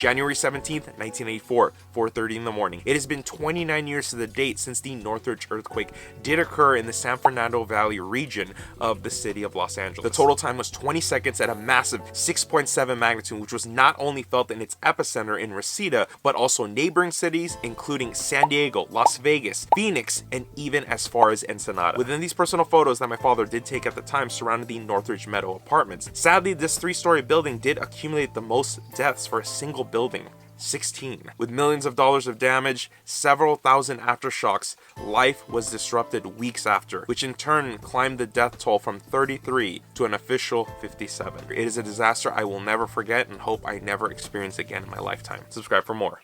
January 17th, 1984, 4:30 in the morning. It has been 29 years to the date since the Northridge earthquake did occur in the San Fernando Valley region of the city of Los Angeles. The total time was 20 seconds at a massive 6.7 magnitude, which was not only felt in its epicenter in Reseda, but also neighboring cities, including San Diego, Las Vegas, Phoenix, and even as far as Ensenada. Within these personal photos that my father did take at the time surrounding the Northridge Meadow apartments, sadly, this 3-story building did accumulate the most deaths for a single building. 16. With millions of dollars of damage, several thousand aftershocks, life was disrupted weeks after, which in turn climbed the death toll from 33 to an official 57. It is a disaster I will never forget and hope I never experience again in my lifetime. Subscribe for more.